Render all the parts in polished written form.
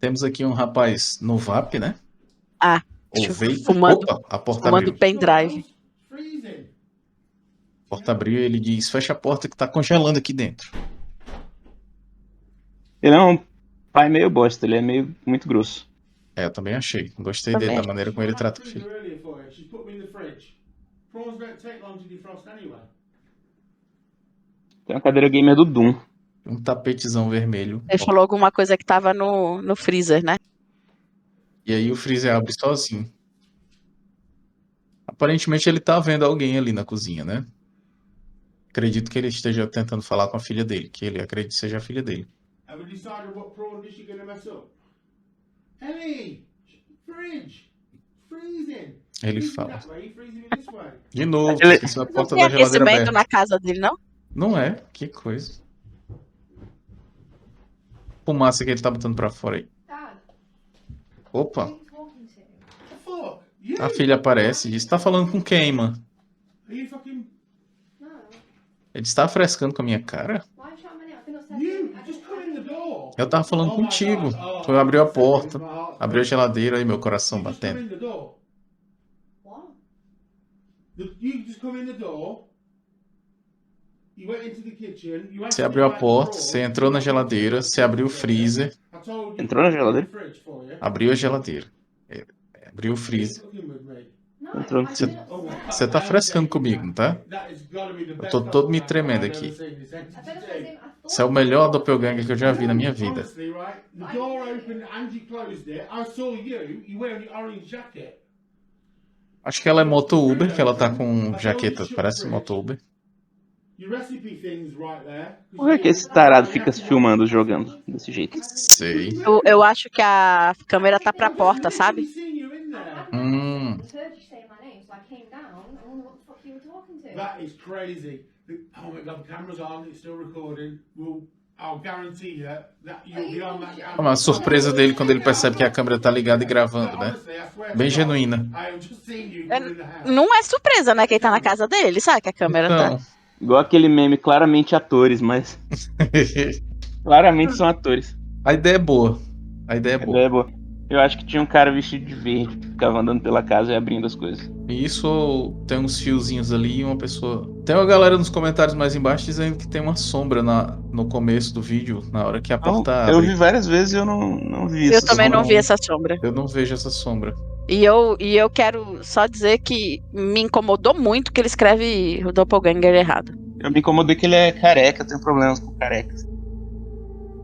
Temos aqui um rapaz no VAP, né? Ah, Ou vape. fumando, Opa, a porta fumando abriu. pendrive. A porta abriu e ele diz, fecha a porta que tá congelando aqui dentro. Ele é um pai meio bosta, ele é meio muito grosso. É, eu também achei. Gostei Também. dele, da maneira como ele trata o filho. Tem uma cadeira gamer do Doom. Um tapetezão vermelho. Ele falou alguma coisa que tava no freezer, né? E aí o freezer abre sozinho. Aparentemente ele tá vendo alguém ali na cozinha, né? Acredito que ele esteja tentando falar com a filha dele, que ele acredita que seja a filha dele. Ele fala. De novo, Ele- esqueceu a Não porta tem da geladeira aquecimento aberta. na casa dele, não? Não é? Que coisa. Fumaça que ele tá botando pra fora aí. Opa, a filha aparece e diz, tá falando com quem, mano? Ele está frescando com a minha cara? Eu tava falando contigo. Tu abriu a porta, abriu a geladeira e meu coração batendo. Você abriu a porta, você entrou na geladeira, você abriu o freezer, Entrou na geladeira? abriu a geladeira, abriu o freezer. Entrou. Você tá frescando comigo, não tá? Eu tô todo me tremendo aqui. Você é o melhor doppelganger que eu já vi na minha vida. Acho que ela é moto Uber, que ela tá com jaqueta, parece moto Uber. Por que esse tarado fica se filmando jogando desse jeito? Sei. Eu acho que a câmera tá pra porta, sabe? That is crazy. Oh my god, the camera's on, it's still recording. I'll guarantee you that you'll be on that camera. Uma surpresa dele quando ele percebe que a câmera tá ligada e gravando, né? Bem genuína. Não é surpresa, né? Quem tá na casa dele, ele sabe que a câmera Então, tá. Igual aquele meme, claramente atores, mas claramente são atores. a ideia é boa. A ideia é boa. É boa. Eu acho que tinha um cara vestido de verde que ficava andando pela casa e abrindo as coisas. E isso tem uns fiozinhos ali e uma pessoa. Tem uma galera nos comentários mais embaixo dizendo que tem uma sombra no começo do vídeo, na hora que a porta Eu abre. vi várias vezes e eu não vi Eu essa também sombra. não vi essa sombra. Eu não vejo essa sombra. E eu quero só dizer que me incomodou muito que ele escreve o Doppelganger errado. Eu me incomodei que ele é careca, eu tenho problemas com carecas.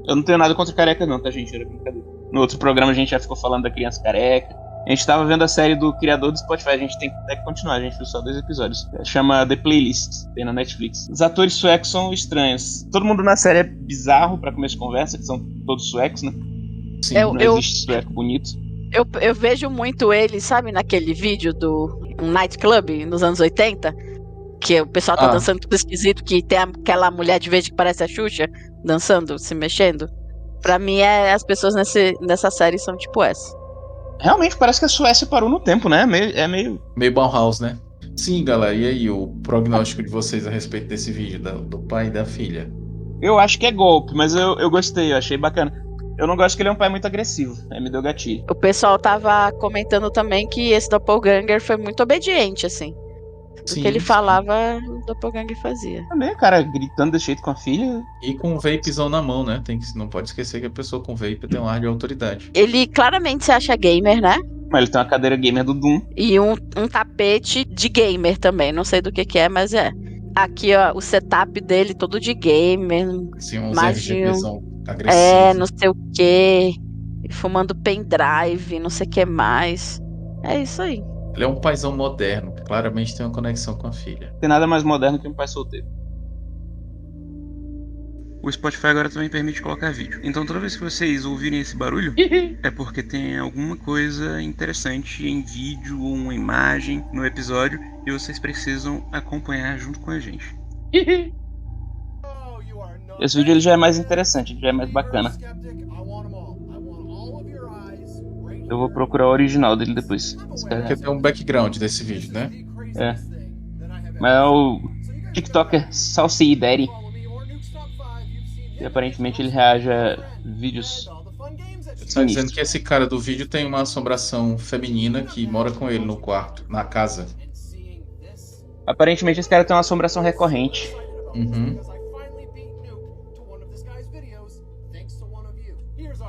Eu não tenho nada contra careca não, tá, gente? Era brincadeira. No outro programa a gente já ficou falando da criança careca. A gente tava vendo a série do criador do Spotify, a gente tem que continuar, a gente viu só 2 episódios. Chama The Playlist, tem na Netflix. Os atores suecos são estranhos. Todo mundo na série é bizarro pra começo de conversa, que são todos suecos, né? Sim. Eu- Não eu- existe sueco bonito. Eu vejo muito ele, sabe, naquele vídeo do Nightclub nos anos 80? Que o pessoal tá Ah. dançando tudo esquisito, que tem aquela mulher de verde que parece a Xuxa, dançando, se mexendo. Pra mim, as pessoas nessa série são tipo essa. Realmente parece que a Suécia parou no tempo, né? É meio... Meio Bauhaus, né? Sim, galera. E aí, o prognóstico de vocês a respeito desse vídeo do pai e da filha? Eu acho que é golpe, mas eu gostei, eu achei bacana. Eu não gosto que ele é um pai muito agressivo, aí me deu gatilho. O pessoal tava comentando também que esse Doppelganger foi muito obediente, assim. O Sim, que ele sim. falava, o Doppelganger fazia. Também, cara, gritando desse jeito com a filha. E com o vapezão na mão, né? Não pode esquecer que a pessoa com vape tem um ar de autoridade. Ele claramente se acha gamer, né? Mas ele tem uma cadeira gamer do Doom. E um tapete de gamer também. Não sei do que é, mas é. Aqui, ó, o setup dele todo de gamer. Assim, uns Imagina. RGBzão agressivos. Não sei o que. Fumando pendrive, não sei o que mais. É isso aí. Ele é um paizão moderno, que claramente tem uma conexão com a filha. Não tem nada mais moderno que um pai solteiro. O Spotify agora também permite colocar vídeo. Então toda vez que vocês ouvirem esse barulho, é porque tem alguma coisa interessante em vídeo ou uma imagem no episódio e vocês precisam acompanhar junto com a gente. Esse vídeo ele já é mais interessante, já é mais bacana. Eu vou procurar o original dele depois. Porque tem um background desse vídeo, né? É. Mas é o TikToker Salsi Daddy. E aparentemente ele reage a vídeos. Tá dizendo que esse cara do vídeo tem uma assombração feminina que mora com ele no quarto, na casa. Aparentemente esse cara tem uma assombração recorrente. Uhum.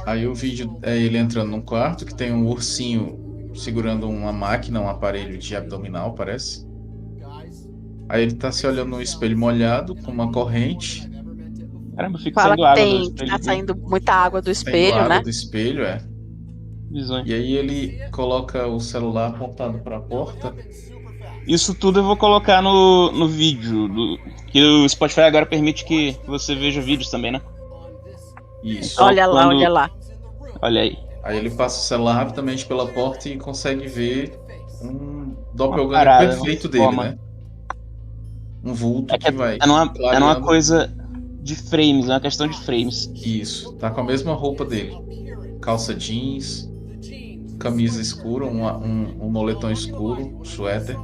Aí o vídeo é ele entrando num quarto que tem um ursinho segurando uma máquina, um aparelho de abdominal, parece. Aí ele tá se olhando no espelho molhado com uma corrente. Caramba, fica Fala saindo que água do tem, que espelho. tá saindo muita água do Saindo espelho, água né? do espelho, é. Visões. E aí ele coloca o celular apontado pra porta. Isso tudo eu vou colocar no vídeo. Que o Spotify agora permite que você veja vídeos também, né? Isso. Então, Olha lá, olha lá. Olha aí. Aí ele passa o celular rapidamente pela porta e consegue ver um doppelganger parada, perfeito uma dele, forma. né? Um vulto É que vai numa clareando. coisa de frames, é uma questão de frames. Isso, tá com a mesma roupa dele. Calça jeans, camisa escura, um moletom escuro, suéter,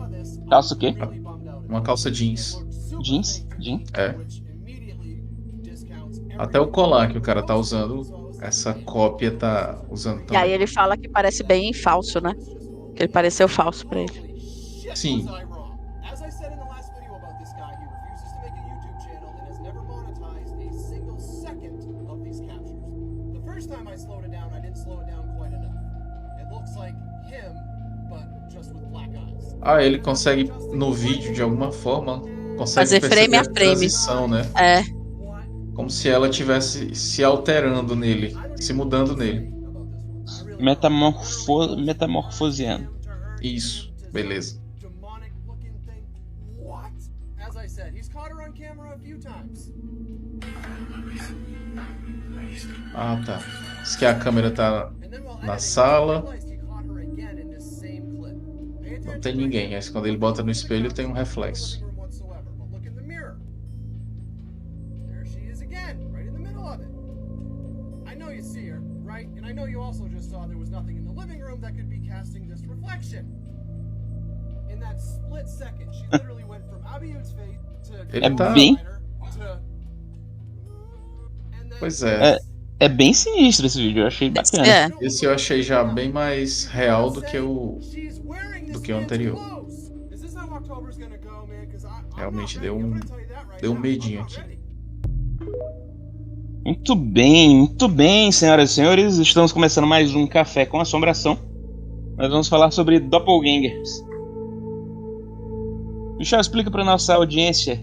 Calça o quê? uma calça jeans. Jeans? É. Até o colar que o cara tá usando, essa cópia tá usando E aí também. ele fala que parece bem falso, né? Que ele pareceu falso pra ele. Sim. As I said in the last video about this guy, he refuses to make a YouTube channel and has never monetized a single second of these captures. The first time I slowed it down, I didn't slow it down quite enough. It looks like him, but just with black eyes. Ah, ele consegue no vídeo de alguma forma consegue Fazer frame a perceber frame. transição, né? É, Como se ela tivesse se alterando nele, se mudando nele. Metamorfoseando. Isso, beleza. Demonic looking thing. What? As I said, he's caught her on camera a few times. Ah, tá. Diz que a câmera tá And then while na editing, sala, I realized he caught her again in this same clip. Pay não attention tem right ninguém. here. Aí quando ele bota no espelho tem um reflexo. Living room whatsoever, but look in the mirror. There she is again, right in the middle of it. I know you see her, right? And I know you also just saw there was nothing in the living room that could be casting this reflection. In that split second, she literally went from Abiud's face to Ele tá- bem- to and then Pois é. É bem sinistro esse vídeo, eu achei bacana. é. Esse eu achei já bem mais real do que o She's wearing this do que o man's anterior. clothes. Is this how October's gonna go, man? 'Cause I'm Realmente not deu ready. I'm um- gonna tell you that right deu um now. medinho I'm not aqui. ready. Muito bem, senhoras e senhores. Estamos começando mais um Café com Assombração. Nós vamos falar sobre doppelgangers. Michel, explica para nossa audiência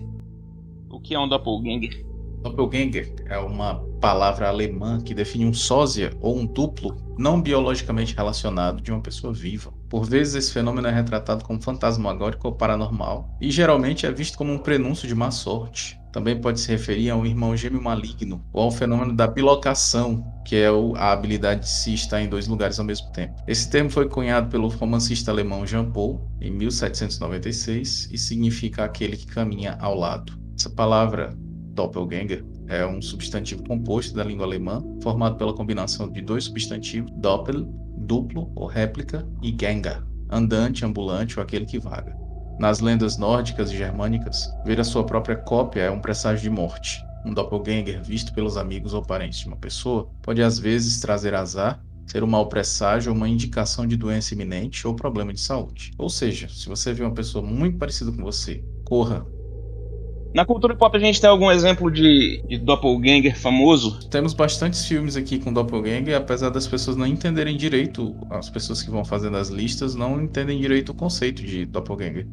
o que é um doppelganger. Doppelganger é uma palavra alemã que define um sósia ou um duplo não biologicamente relacionado de uma pessoa viva. Por vezes esse fenômeno é retratado como fantasmagórico ou paranormal e geralmente é visto como um prenúncio de má sorte. Também pode se referir a um irmão gêmeo maligno ou ao fenômeno da bilocação, que é a habilidade de se estar em dois lugares ao mesmo tempo. Esse termo foi cunhado pelo romancista alemão Jean Paul em 1796 e significa aquele que caminha ao lado. Essa palavra doppelganger é um substantivo composto da língua alemã, formado pela combinação de dois substantivos, doppel, duplo ou réplica, e ganger, andante, ambulante ou aquele que vaga. Nas lendas nórdicas e germânicas, ver a sua própria cópia é um presságio de morte. Um doppelganger visto pelos amigos ou parentes de uma pessoa pode às vezes trazer azar, ser um mau presságio ou uma indicação de doença iminente ou problema de saúde. Ou seja, se você vê uma pessoa muito parecida com você, corra. Na cultura pop a gente tem algum exemplo de doppelganger famoso? Temos bastantes filmes aqui com doppelganger, apesar das pessoas não entenderem direito, as pessoas que vão fazendo as listas não entendem direito o conceito de doppelganger.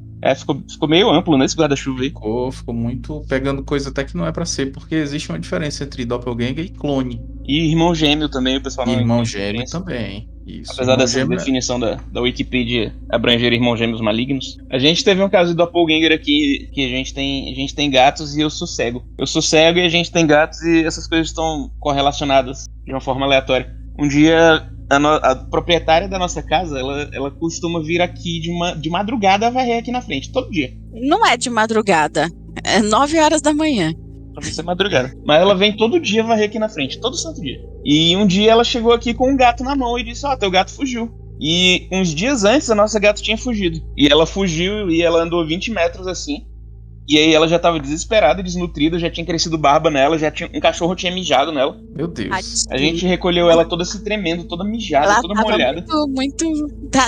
Ficou meio amplo nesse guarda-chuva aí. Ficou muito pegando coisa até que não é pra ser, porque existe uma diferença entre doppelganger e clone. E irmão gêmeo também, o pessoal E não irmão entende a gêmeo diferença. também. Isso. Apesar Irmão dessa gêmeo definição da Wikipedia abranger irmãos gêmeos malignos. A gente teve um caso de doppelganger aqui, que a gente tem gatos e eu sou cego. Eu sou cego e a gente tem gatos e essas coisas estão correlacionadas de uma forma aleatória. Um dia, a proprietária da nossa casa, ela costuma vir aqui de madrugada varrer aqui na frente, todo dia. Não é de madrugada. É 9 horas da manhã. Pra ser madrugada. Mas ela vem todo dia varrer aqui na frente, todo santo dia. E um dia ela chegou aqui com um gato na mão e disse, teu gato fugiu. E uns dias antes a nossa gata tinha fugido. E ela fugiu e ela andou 20 metros assim. E aí ela já tava desesperada, desnutrida, já tinha crescido barba nela, um cachorro tinha mijado nela. Meu Deus. A gente recolheu ela toda se tremendo, toda mijada, Ela toda tava molhada. muito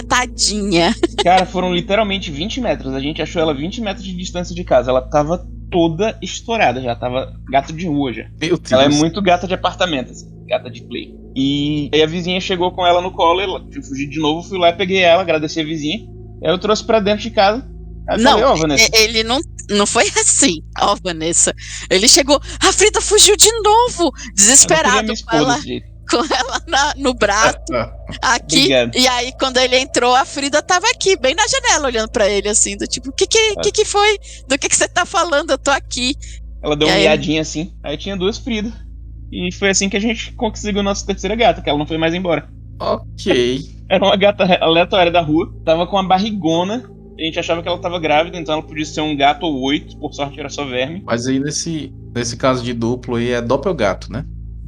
tadinha. Cara, foram literalmente 20 metros. A gente achou ela 20 metros de distância de casa. Ela tava toda estourada, já tava gato de rua já. Meu Deus. Ela é muito gata de apartamento, assim, gata de play. E aí a vizinha chegou com ela no colo, ela tinha fugido de novo, fui lá e peguei ela, agradeci a vizinha. Aí eu trouxe pra dentro de casa. Aí eu Não, falei, Vanessa. ele não foi assim, Vanessa. Ele chegou, a Frida fugiu de novo, desesperado, com ela no braço, aqui. Obrigado. E aí, quando ele entrou, a Frida tava aqui, bem na janela, olhando pra ele, assim, do tipo, o que foi? Do que você tá falando? Eu tô aqui. Ela deu uma miadinha assim, aí tinha 2 Frida. E foi assim que a gente conseguiu a nossa terceira gata, que ela não foi mais embora. Ok. Era uma gata aleatória da rua, tava com uma barrigona. A gente achava que ela tava grávida, então ela podia ser um gato ou 8, por sorte era só verme. Mas aí nesse caso de duplo aí é doppelgato, né?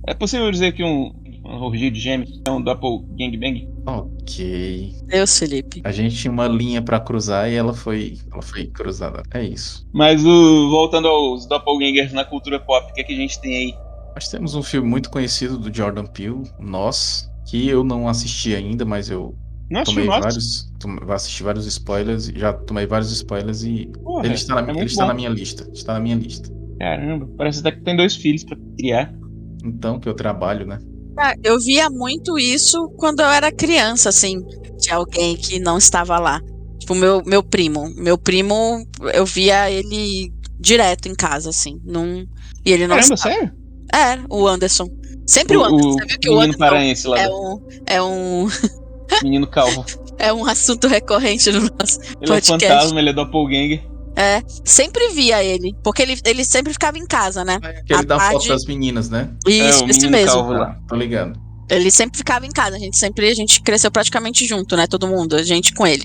É possível dizer que um orgia de gêmeos é um doppelgangbang? Ok. Deus, Felipe. A gente tinha uma linha pra cruzar e ela foi cruzada. É isso. Mas voltando aos doppelgangers na cultura pop, o que é que a gente tem aí? Nós temos um filme muito conhecido do Jordan Peele, Nós, que eu não assisti ainda, mas eu assisti vários spoilers, já tomei vários spoilers e Porra, ele está bom. na minha lista. Está na minha lista. Caramba, parece até que tem 2 filhos pra criar. Então, que eu trabalho, né? Eu via muito isso quando eu era criança, assim, de alguém que não estava lá. Tipo, meu primo. Meu primo, eu via ele direto em casa, assim. E ele não Caramba, estava. sério? É, o Anderson. Sempre o Anderson. Você viu que o menino Anderson paraense lá. é um Menino calvo. é um assunto recorrente no nosso Ele podcast. é um fantasma, ele é doppelganger. É, sempre via ele, porque ele sempre ficava em casa, né? Que ele dá foto das meninas, né? Isso, o esse menino mesmo. calvo lá. Tô ligado. Ele sempre ficava em casa, a gente cresceu praticamente junto, né? Todo mundo, a gente com ele.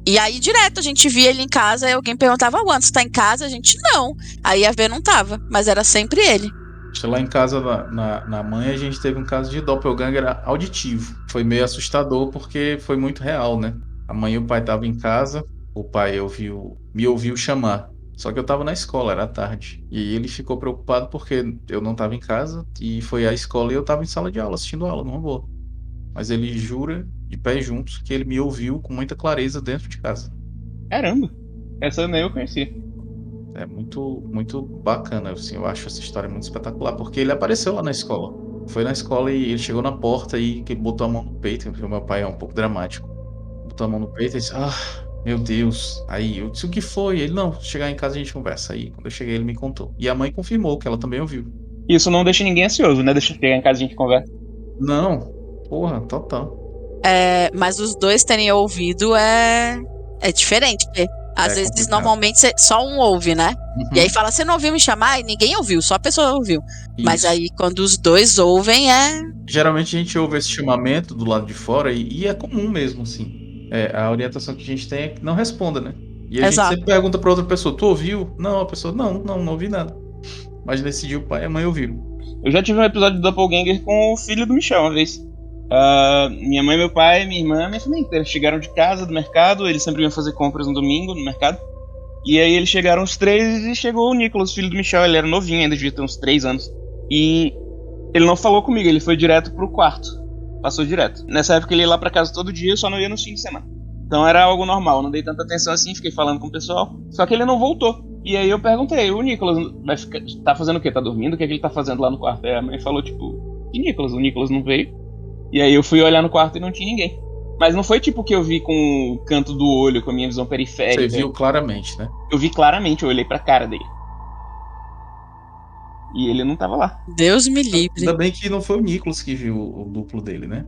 E aí, direto, a gente via ele em casa, e alguém perguntava, Anderson, tá em casa? A gente, não. Aí a ver não tava, mas era sempre ele. Lá em casa, na mãe, a gente teve um caso de doppelganger auditivo. Foi meio assustador, porque foi muito real, né? A mãe e o pai estavam em casa, o pai me ouviu chamar. Só que eu tava na escola, era tarde. E ele ficou preocupado porque eu não tava em casa, e foi à escola e eu tava em sala de aula, assistindo aula, numa boa. Mas ele jura, de pé juntos, que ele me ouviu com muita clareza dentro de casa. Caramba, essa nem eu conhecia. É muito, muito bacana, assim, eu acho essa história muito espetacular, porque ele apareceu lá na escola. Foi na escola e ele chegou na porta e que botou a mão no peito, porque o meu pai é um pouco dramático. Botou a mão no peito e disse, meu Deus. Aí eu disse, o que foi? Ele, não, chegar em casa a gente conversa. Aí quando eu cheguei ele me contou. E a mãe confirmou que ela também ouviu. Isso não deixa ninguém ansioso, né? Deixa chegar em casa e a gente conversa. Não, porra, total. Mas os dois terem ouvido é diferente, porque às vezes complicado. normalmente só um ouve, né? Uhum. E aí fala, você não ouviu me chamar? E ninguém ouviu, só a pessoa ouviu. Isso. Mas aí quando os dois ouvem Geralmente a gente ouve esse chamamento do lado de fora e é comum mesmo, assim. A orientação que a gente tem é que não responda, né? E a Exato. gente sempre pergunta pra outra pessoa, tu ouviu? Não, a pessoa, não ouvi nada. Mas nesse dia o pai e a mãe ouviram. Eu já tive um episódio do Doppelganger com o filho do Michel uma vez. Minha mãe, meu pai, minha irmã, minha família inteira chegaram de casa, do mercado. Eles sempre iam fazer compras no domingo no mercado. E aí eles chegaram os 3 e chegou o Nicolas, filho do Michel. Ele era novinho ainda, devia ter uns 3 anos. E ele não falou comigo, ele foi direto pro quarto. Passou direto. Nessa época ele ia lá pra casa todo dia, só não ia nos fins de semana. Então era algo normal, não dei tanta atenção assim, fiquei falando com o pessoal. Só que ele não voltou. E aí eu perguntei, o Nicolas tá fazendo o quê? Tá dormindo? O que é que ele tá fazendo lá no quarto? Aí a mãe falou, tipo, e Nicolas? O Nicolas não veio. E aí eu fui olhar no quarto e não tinha ninguém. Mas não foi tipo que eu vi com o canto do olho, com a minha visão periférica. Você viu claramente, né? Eu vi claramente, eu olhei pra cara dele. E ele não tava lá. Deus me livre. Ainda bem que não foi o Nicolas que viu o duplo dele, né?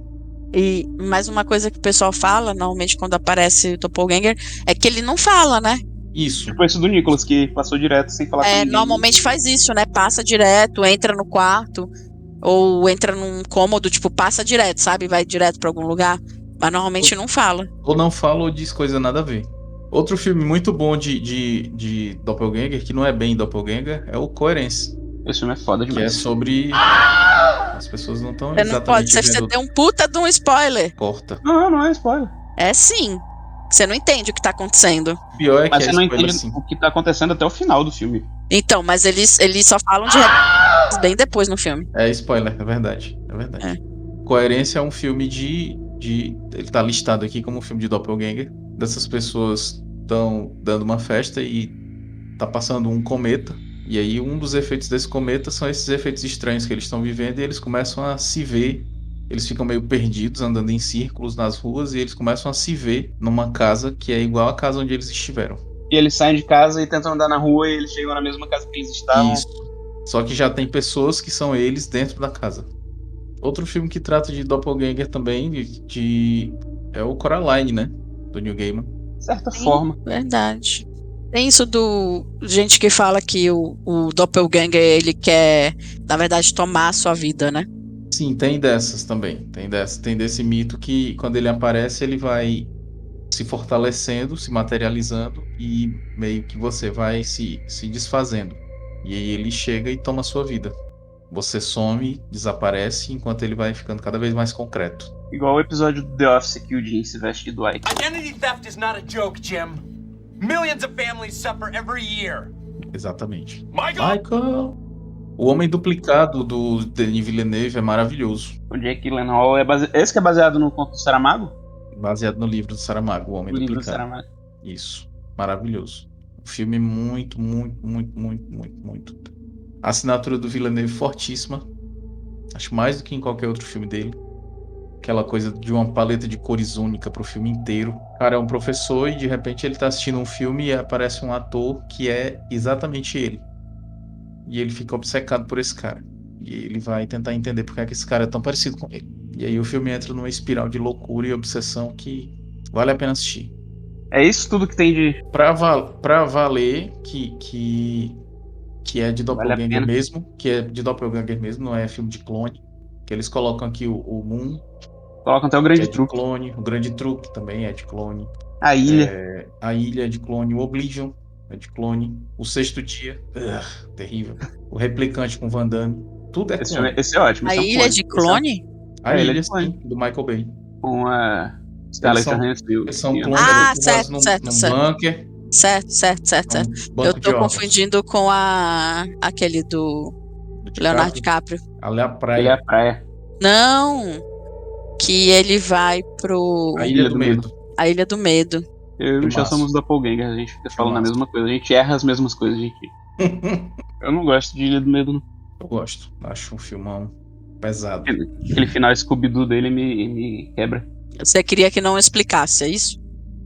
E mais uma coisa que o pessoal fala, normalmente quando aparece o Doppelganger, é que ele não fala, né? Isso. Tipo esse do Nicolas, que passou direto sem falar com ninguém. Normalmente faz isso, né? Passa direto, entra no quarto, ou entra num cômodo, tipo, passa direto, sabe? Vai direto pra algum lugar. Mas normalmente não fala. Ou não fala ou diz coisa nada a ver. Outro filme muito bom de Doppelganger, que não é bem Doppelganger, é o Coerência. Esse filme é foda Que é demais. sobre... As pessoas não estão Você não pode, exatamente você vendo... tem um puta de um spoiler. Corta. Não é spoiler. É sim. Você não entende o que tá acontecendo. O pior é que Mas é você não spoiler, entende assim. o que tá acontecendo até o final do filme. Então, mas eles só falam de bem depois no filme. É spoiler, é verdade. É verdade. É. Coerência é um filme ele tá listado aqui como um filme de doppelganger. Dessas pessoas estão dando uma festa e tá passando um cometa. E aí um dos efeitos desse cometa são esses efeitos estranhos que eles estão vivendo e eles começam a se ver. Eles ficam meio perdidos, andando em círculos nas ruas, e eles começam a se ver numa casa que é igual à casa onde eles estiveram. E eles saem de casa e tentam andar na rua e eles chegam na mesma casa que eles estavam. Isso. Só que já tem pessoas que são eles dentro da casa. Outro filme que trata de doppelganger também é o Coraline, né? Do Neil Gaiman. De certa Sim, forma. verdade. Tem isso do gente que fala que o doppelganger, ele quer, na verdade, tomar a sua vida, né? Sim, tem dessas também. Tem desse mito que quando ele aparece, ele vai se fortalecendo, se materializando e meio que você vai se desfazendo. E aí ele chega e toma a sua vida. Você some, desaparece, enquanto ele vai ficando cada vez mais concreto. Igual o episódio do The Office que o Jim se veste de Dwight. Identity theft is not a joke, Jim. Millions of families suffer every year. Exatamente. Michael! Michael! O Homem Duplicado do Denis Villeneuve é maravilhoso. O Jake Gyllenhaal esse que é baseado no conto do Saramago? Baseado no livro do Saramago, O Homem O livro do Duplicado. Saramago. Isso. Maravilhoso. Um filme muito. A assinatura do Villeneuve fortíssima. Acho mais do que em qualquer outro filme dele. Aquela coisa de uma paleta de cores única pro filme inteiro. O cara é um professor e de repente ele tá assistindo um filme e aparece um ator que é exatamente ele. E ele fica obcecado por esse cara. E ele vai tentar entender por que esse cara é tão parecido com ele. E aí o filme entra numa espiral de loucura e obsessão que vale a pena assistir. É isso tudo que tem de... Pra valer que é de doppelganger pena. mesmo. Que é de doppelganger mesmo, não é filme de clone. Que eles colocam aqui o Moon, Colocam até o que grande é de truque. clone. O Grande Truque também é de clone. A ilha. A Ilha é de clone. O Oblivion é de clone. O Sexto Dia, terrível. O Replicante com Van Damme. Tudo é Esse, clone. esse é ótimo. A esse é um ilha clone. de clone? A É, ele é Ilha, de clone. sim, do Michael Bay. Com a Scarlett são- Johansson. Eles são e- clones Ah, reclusos certo. num bunker. Certo. Um banco Eu de tô órgãos. confundindo com aquele do Do Leonardo DiCaprio. DiCaprio. Ali é a Ele é praia. a praia. Não, que ele vai pro... A Ilha do Medo. A Ilha do Medo. Eu e o Michel Filmaço. somos doppelganger, a gente fica falando a Filmaço. mesma coisa, a gente erra as mesmas coisas, Eu não gosto de Ilha do Medo, não. Eu gosto. Acho um filmão pesado. Aquele final Scooby-Doo dele me quebra. Você queria que não explicasse, é isso?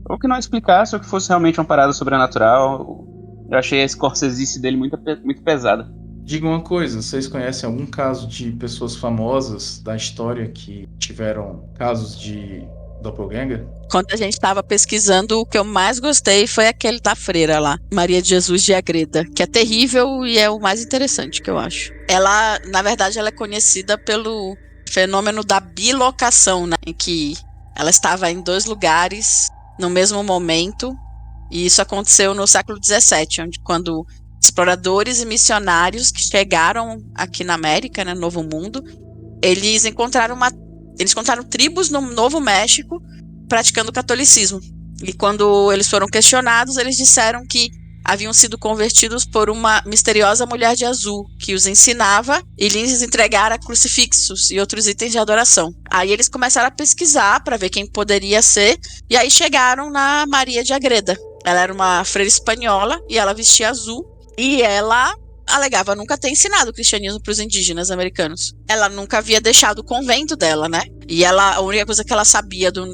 Ou que não explicasse, ou que fosse realmente uma parada sobrenatural. Eu achei a Scorsese dele muito pesada. Diga uma coisa, vocês conhecem algum caso de pessoas famosas da história que tiveram casos de doppelganger? Quando a gente estava pesquisando, o que eu mais gostei foi aquele da freira lá, Maria de Jesus de Agreda, que é terrível e é o mais interessante que eu acho. Ela, na verdade, ela é conhecida pelo fenômeno da bilocação, né? Em que ela estava em dois lugares no mesmo momento, e isso aconteceu no século XVII, onde quando exploradores e missionários que chegaram aqui na América, né, no Novo Mundo, eles encontraram tribos no Novo México praticando catolicismo. E quando eles foram questionados, eles disseram que haviam sido convertidos por uma misteriosa mulher de azul, que os ensinava e lhes entregara crucifixos e outros itens de adoração. Aí eles começaram a pesquisar para ver quem poderia ser, e aí chegaram na Maria de Agreda. Ela era uma freira espanhola e ela vestia azul, e ela alegava nunca ter ensinado o cristianismo para os indígenas americanos. Ela nunca havia deixado o convento dela, né? E a única coisa que ela sabia do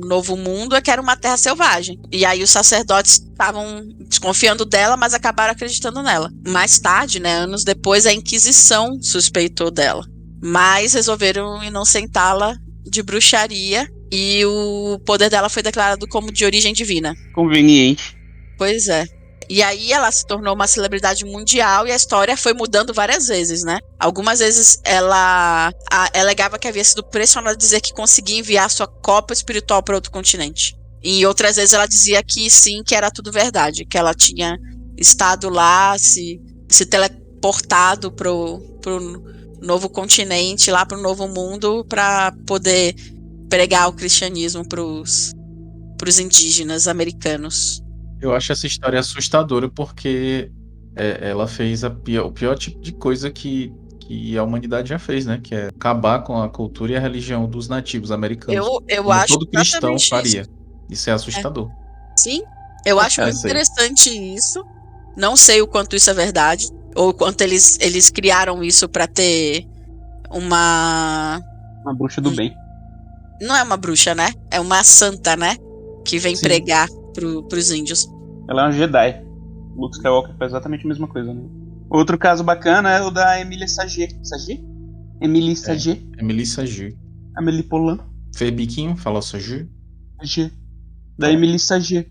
Novo Mundo é que era uma terra selvagem. E aí os sacerdotes estavam desconfiando dela, mas acabaram acreditando nela. Mais tarde, né, anos depois, a Inquisição suspeitou dela. Mas resolveram inocentá-la de bruxaria e o poder dela foi declarado como de origem divina. Conveniente. Pois é. E aí ela se tornou uma celebridade mundial e a história foi mudando várias vezes, né? Algumas vezes ela alegava que havia sido pressionada a dizer que conseguia enviar sua cópia espiritual para outro continente. E outras vezes ela dizia que sim, que era tudo verdade, que ela tinha estado lá, se teleportado pro novo continente, lá pro Novo Mundo, para poder pregar o cristianismo pros pros indígenas americanos. Eu acho essa história assustadora porque ela fez o pior tipo de coisa que a humanidade já fez, né? Que é acabar com a cultura e a religião dos nativos americanos. Eu Como acho todo cristão exatamente faria. isso. Isso é assustador. Sim, eu acho cara, muito isso aí. interessante isso. Não sei o quanto isso é verdade, ou o quanto eles criaram isso pra ter uma... Uma bruxa do bem. Não é uma bruxa, né? É uma santa, né? Que vem Sim. pregar pros índios. Ela é uma Jedi. Luke Skywalker faz exatamente a mesma coisa, né? Outro caso bacana é o da Emilia Sager. Sager? Emily Sager? É Melissa G. Amélie Poulain. Fez biquinho, falou Sager. Sager. Da Emily Sager.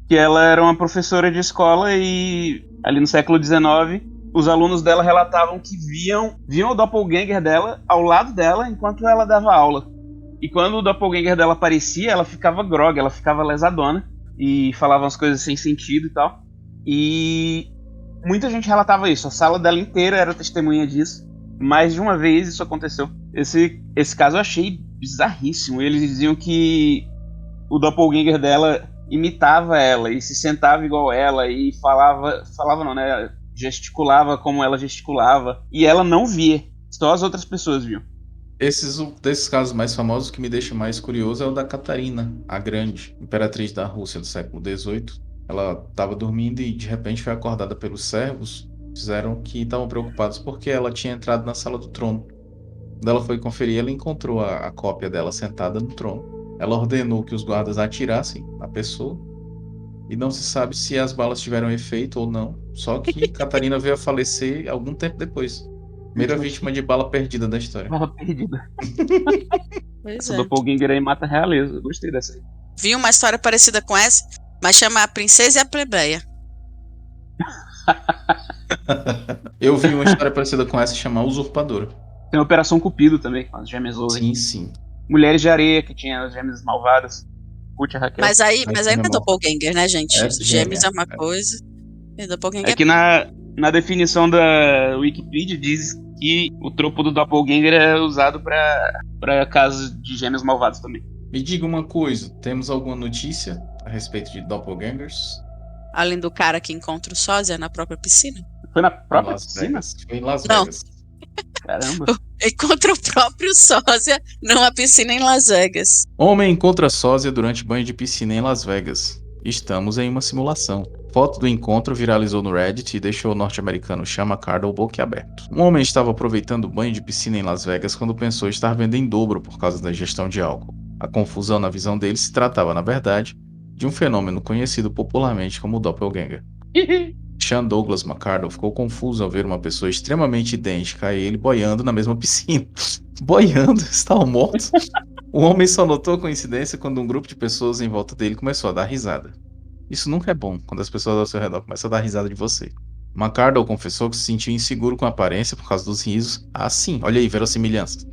Que ela era uma professora de escola e ali no século XIX os alunos dela relatavam que viam o doppelganger dela ao lado dela enquanto ela dava aula. E quando o doppelganger dela aparecia, ela ficava grogue, ela ficava lesadona e falava umas coisas sem sentido e tal. E muita gente relatava isso, a sala dela inteira era testemunha disso. Mais de uma vez isso aconteceu. Esse caso eu achei bizarríssimo. Eles diziam que o doppelganger dela imitava ela e se sentava igual ela e falava não, né? Gesticulava como ela gesticulava. E ela não via, só as outras pessoas viam. Desses casos mais famosos, o que me deixa mais curioso é o da Catarina, a Grande, imperatriz da Rússia do século XVIII. Ela estava dormindo e de repente foi acordada pelos servos. Disseram que estavam preocupados porque ela tinha entrado na sala do trono. Quando ela foi conferir, ela encontrou a cópia dela sentada no trono. Ela ordenou que os guardas atirassem na pessoa. E não se sabe se as balas tiveram efeito ou não. Só que Catarina veio a falecer algum tempo depois. Primeira vítima de bala perdida da história. Bala perdida. Pois Essa é. doppelganger aí mata a realeza. Eu gostei dessa aí. Vi uma história parecida com essa, mas chama A Princesa e a Plebeia. Eu vi uma história parecida com essa chamada Usurpadora. Tem a Operação Cupido também, com as gêmeas Olsen. Sim. Mulheres de Areia, que tinha as gêmeas malvadas. Curte a Raquel. Mas aí não é normal. doppelganger, né, gente? É Gêmeos gêmea. é uma coisa, e doppelganger É que na definição da Wikipedia diz que o tropo do doppelganger é usado pra casos de gêmeos malvados também. Me diga uma coisa, temos alguma notícia a respeito de doppelgangers? além do cara que encontra o sósia na própria piscina. Foi na própria Las piscina? Vegas. Foi em Las Não. Vegas. Caramba. Encontra o próprio sósia numa piscina em Las Vegas. Homem encontra sósia durante banho de piscina em Las Vegas. Estamos em uma simulação. Foto do encontro viralizou no Reddit e deixou o norte-americano Sean McCardle boquiaberto. Um homem estava aproveitando o banho de piscina em Las Vegas quando pensou estar vendo em dobro por causa da ingestão de álcool. A confusão na visão dele se tratava, na verdade, de um fenômeno conhecido popularmente como doppelganger. Sean Douglas McCardle ficou confuso ao ver uma pessoa extremamente idêntica a ele boiando na mesma piscina. Boiando? Estavam mortos? O homem só notou a coincidência quando um grupo de pessoas em volta dele começou a dar risada. Isso nunca é bom, quando as pessoas ao seu redor começam a dar risada de você. McCardle confessou que se sentiu inseguro com a aparência por causa dos risos. Ah, sim, olha aí, verossimilhanças.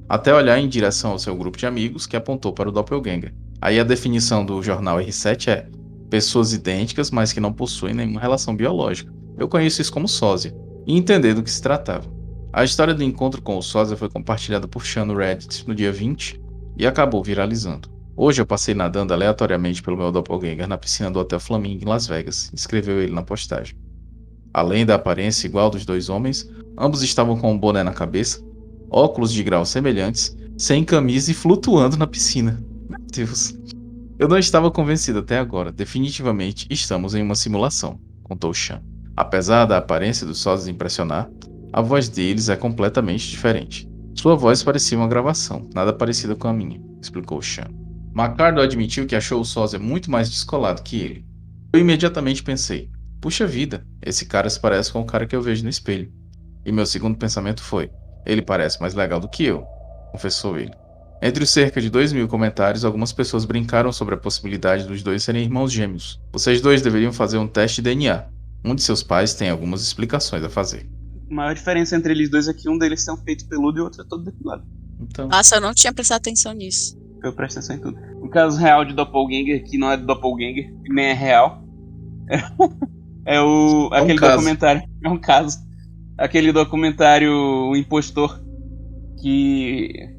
Até olhar em direção ao seu grupo de amigos, que apontou para o doppelganger. Aí a definição do jornal R7 é pessoas idênticas, mas que não possuem nenhuma relação biológica. Eu conheço isso como sósia, e entender do que se tratava. A história do encontro com o sósia foi compartilhada por Sean no Reddit no dia 20 e acabou viralizando. Hoje eu passei nadando aleatoriamente pelo meu doppelganger na piscina do Hotel Flamingo em Las Vegas, escreveu ele na postagem. Além da aparência igual dos dois homens, ambos estavam com um boné na cabeça, óculos de grau semelhantes, sem camisa e flutuando na piscina. Meu Deus. Eu não estava convencido até agora. Definitivamente estamos em uma simulação, contou Sean. Apesar da aparência dos sósias impressionar, a voz deles é completamente diferente. Sua voz parecia uma gravação, nada parecida com a minha, explicou Sean. McCardle admitiu que achou o sósia muito mais descolado que ele. Eu imediatamente pensei, puxa vida, esse cara se parece com o cara que eu vejo no espelho. E meu segundo pensamento foi, ele parece mais legal do que eu, confessou ele. Entre os cerca de 2.000 comentários, algumas pessoas brincaram sobre a possibilidade dos dois serem irmãos gêmeos. Vocês dois deveriam fazer um teste de DNA. Um de seus pais tem algumas explicações a fazer. A maior diferença entre eles dois é que um deles tem um peito peludo e o outro é todo depilado. Então, Nossa, eu não tinha prestado atenção nisso. Eu presto atenção em tudo. Um caso real de doppelganger, que não é de doppelganger, que nem é real, é aquele caso. documentário. É um caso. Aquele documentário O Impostor, que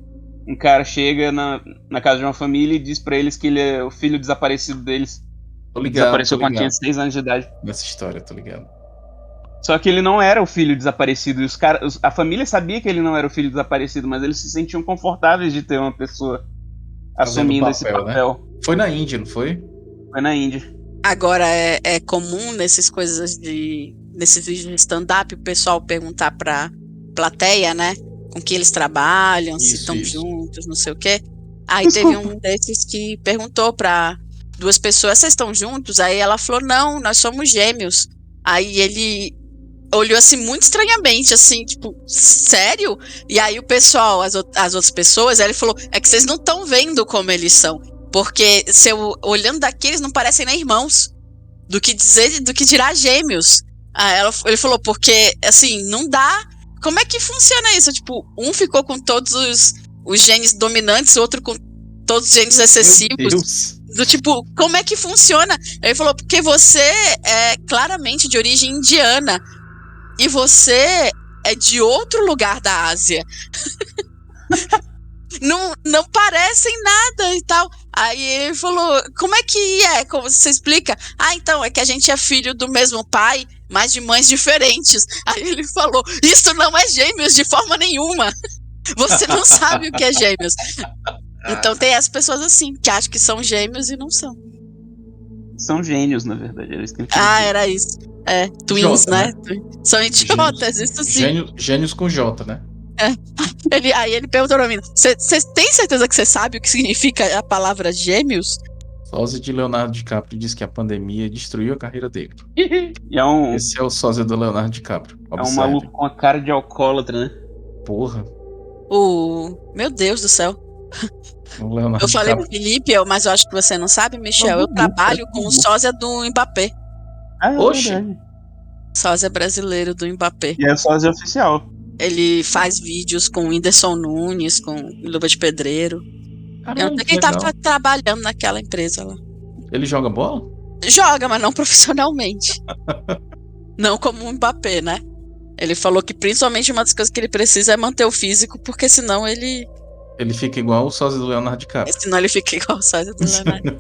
Um cara chega na casa de uma família e diz pra eles que ele é o filho desaparecido deles. Tô ligado, Desapareceu tô quando tinha ligado. 6 anos de idade. Nessa história, tô ligado. Só que ele não era o filho desaparecido. E a família sabia que ele não era o filho desaparecido, mas eles se sentiam confortáveis de ter uma pessoa Fazendo assumindo esse papel, né? papel. Foi na Índia, não foi? Foi na Índia. Agora é comum nesses vídeos de stand-up o pessoal perguntar pra plateia, né? Com que eles trabalham, se Isso, estão isso. juntos, não sei o quê. Aí Desculpa. teve um desses que perguntou pra 2 pessoas, vocês estão juntos? Aí ela falou, não, nós somos gêmeos. Aí ele olhou assim muito estranhamente, assim, tipo, sério? E aí o pessoal, as outras pessoas, aí ele falou, é que vocês não estão vendo como eles são. Porque olhando daqui, eles não parecem nem irmãos. Do que dirá gêmeos. Ele falou, porque, assim, não dá. Como é que funciona isso? Tipo, um ficou com todos os genes dominantes, o outro com todos os genes excessivos. Meu Deus. Do tipo, como é que funciona? Ele falou, porque você é claramente de origem indiana. E você é de outro lugar da Ásia. Não parecem nada e tal. Aí ele falou, como é que é? Como você explica? Então, é que a gente é filho do mesmo pai, mas de mães diferentes. Aí ele falou, isso não é gêmeos de forma nenhuma. Você não sabe o que é gêmeos. Então tem as pessoas assim, que acham que são gêmeos e não são. São gênios, na verdade. Eles têm Era isso. Twins, J, né? São idiotas, isso sim. Gênios com J, né? Aí ele perguntou pra mim, você tem certeza que você sabe o que significa a palavra gêmeos? Sósia de Leonardo DiCaprio diz que a pandemia destruiu a carreira dele. E Esse é o sósia do Leonardo DiCaprio. é um Observe. maluco com a cara de alcoólatra, né? Porra. Meu Deus do céu. O Leonardo Eu falei pro DiCaprio. Felipe, mas eu acho que você não sabe, Michel. Eu trabalho com o sósia do Mbappé. Oxe. Verdade. Sósia brasileiro do Mbappé. E é sósia oficial. Ele faz vídeos com o Whindersson Nunes, com Luva de Pedreiro. Eu não sei quem tá trabalhando naquela empresa lá. Ele joga bola? Joga, mas não profissionalmente. Não como o Mbappé, né? Ele falou que principalmente uma das coisas que ele precisa é manter o físico, porque senão ele fica igual o sósia do Leonardo DiCaprio. Senão ele fica igual o sósia do Leonardo.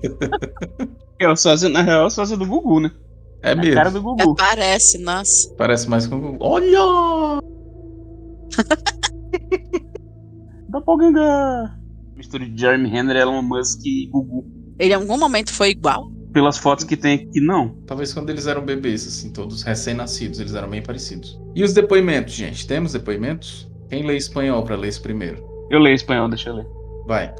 É o sósia, na real, é o sósia do Gugu, né? É A mesmo. cara do Gugu. Parece, nossa. Parece mais com o... Olha! Doppelganger! Mistura de Jeremy Renner, Elon Musk e Gugu. Ele em algum momento foi igual? Pelas fotos que tem aqui, não. Talvez quando eles eram bebês, assim, todos recém-nascidos, eles eram bem parecidos. E os depoimentos, gente? Temos depoimentos? Quem lê espanhol pra ler esse primeiro? Eu leio espanhol, deixa eu ler. Vai.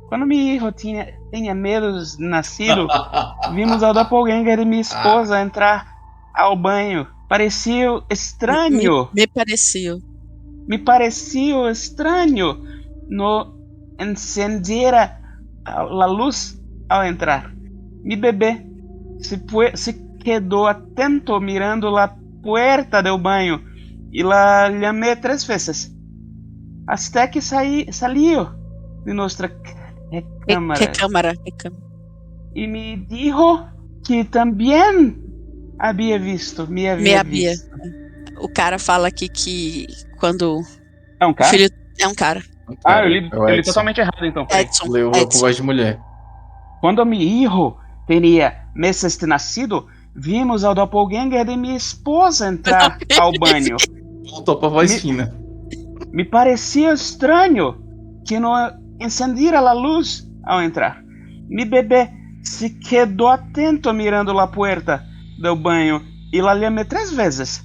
Quando meu hijo tinha medo de nascido, vimos ao doppelganger de minha esposa entrar ao banho. Parecia estranho. Me pareceu. Me parecia estranho no encender a luz ao entrar. Mi bebê se quedou atento mirando a puerta do banho e la llamé 3 vezes. Hasta que salió de nuestra cámara. Y me dijo que também havia visto. Me havia visto. O cara fala aqui que quando É um cara? o filho é um cara. Eu li Edson. totalmente errado então. Edson. Leu com voz de mulher. Quando meu hijo tinha meses de nascido, vimos ao doppelganger de minha esposa entrar ao banho. Voltou pra voz fina. Me parecia estranho que não encendiera a luz ao entrar. Mi bebê se quedou atento mirando a puerta do banho e la llamé 3 vezes.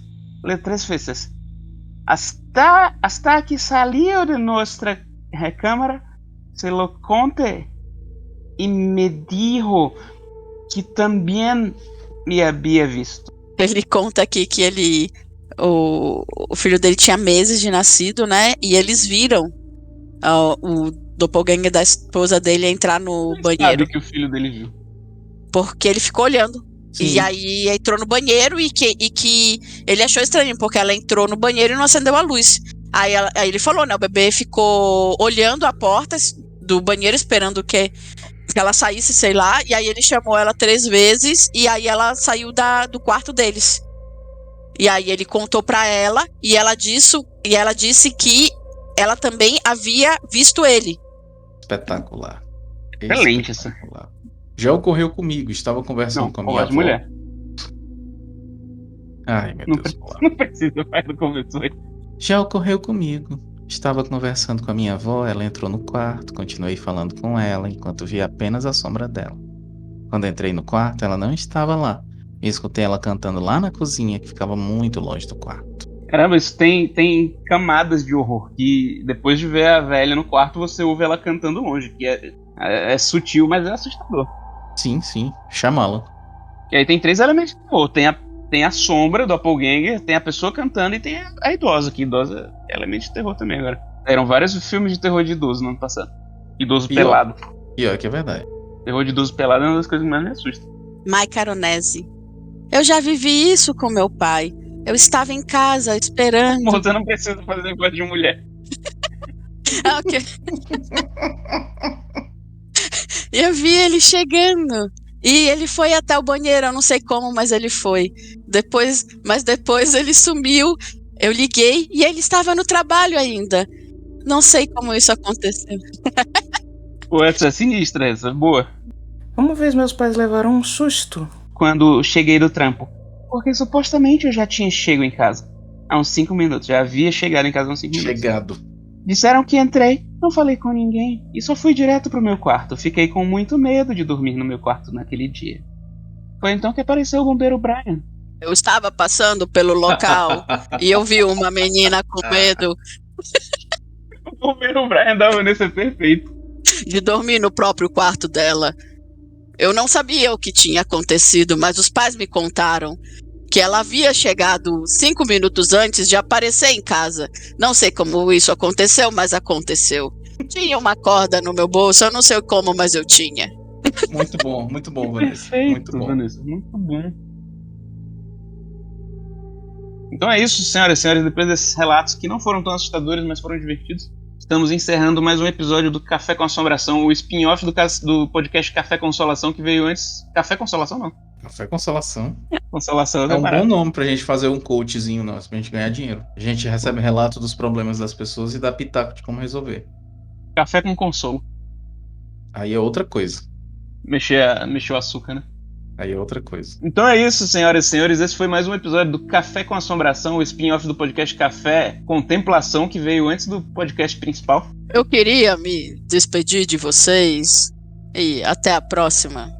Hasta que salió de nuestra cámara, se lo conté e me dijo que também me havia visto. Ele conta aqui que o filho dele tinha meses de nascido, né? E eles viram o doppelganger da esposa dele entrar no banheiro. Sabe que o filho dele viu. Porque ele ficou olhando. Sim. E aí entrou no banheiro e que ele achou estranho, porque ela entrou no banheiro e não acendeu a luz. Aí ele falou, né? O bebê ficou olhando a porta do banheiro, esperando que ela saísse, sei lá. E aí ele chamou ela 3 vezes e aí ela saiu do quarto deles. E aí ele contou pra ela e ela disse que ela também havia visto ele. Espetacular. Excelente essa. Espetacular. Já ocorreu comigo, estava conversando Não, com a minha falar avó. de mulher. Ai, meu Não, Deus, vamos lá. não precisa mais do conversor. Já ocorreu comigo. Estava conversando com a minha avó, ela entrou no quarto, continuei falando com ela, enquanto via apenas a sombra dela. Quando entrei no quarto, ela não estava lá. E escutei ela cantando lá na cozinha, que ficava muito longe do quarto. Caramba, isso tem camadas de horror. Que depois de ver a velha no quarto, você ouve ela cantando longe. Que é sutil, mas é assustador. Sim, chamá-la. E aí tem 3 elementos de terror. Tem a sombra do doppelganger, tem a pessoa cantando e tem a idosa, que idosa é elemento de terror também agora. Eram vários filmes de terror de idoso no ano passado. Idoso pelado. E olha que é verdade. Terror de idoso pelado é uma das coisas que mais me assusta. Mike Aronese. Eu já vivi isso com meu pai. Eu estava em casa esperando. Você não precisa fazer voz de mulher. Ah, ok. Eu vi ele chegando. E ele foi até o banheiro, eu não sei como, mas ele foi. Depois ele sumiu. Eu liguei e ele estava no trabalho ainda. Não sei como isso aconteceu. Pô, essa é sinistra, essa é boa. Uma vez meus pais levaram um susto. Quando cheguei do trampo. Porque supostamente eu já tinha chego em casa. Há uns 5 minutos. Já havia chegado em casa há uns 5 minutos. Chegado. Disseram que entrei, não falei com ninguém e só fui direto pro meu quarto. Fiquei com muito medo de dormir no meu quarto naquele dia. Foi então que apareceu o bombeiro Brian. Eu estava passando pelo local e eu vi uma menina com medo O bombeiro Brian da Vanessa é perfeito. de dormir no próprio quarto dela. Eu não sabia o que tinha acontecido, mas os pais me contaram que ela havia chegado 5 minutos antes de aparecer em casa. Não sei como isso aconteceu, mas aconteceu. Tinha uma corda no meu bolso, eu não sei como, mas eu tinha. Muito bom, Vanessa. Perfeito, Muito bom. Vanessa. Muito bom. Então é isso, senhoras e senhores. Depois desses relatos que não foram tão assustadores, mas foram divertidos, estamos encerrando mais um episódio do Café com Assombração, o spin-off do podcast Café Consolação, que veio antes. Café Consolação, não. Café Consolação. Consolação É um barato. bom nome pra gente fazer um coachzinho nosso, pra gente ganhar dinheiro. A gente recebe relato dos problemas das pessoas e dá pitaco de como resolver. Café com consolo. Aí é outra coisa. Mexer o açúcar, né? Aí é outra coisa. Então é isso, senhoras e senhores. Esse foi mais um episódio do Café com Assombração, o spin-off do podcast Café Contemplação, que veio antes do podcast principal. Eu queria me despedir de vocês e até a próxima.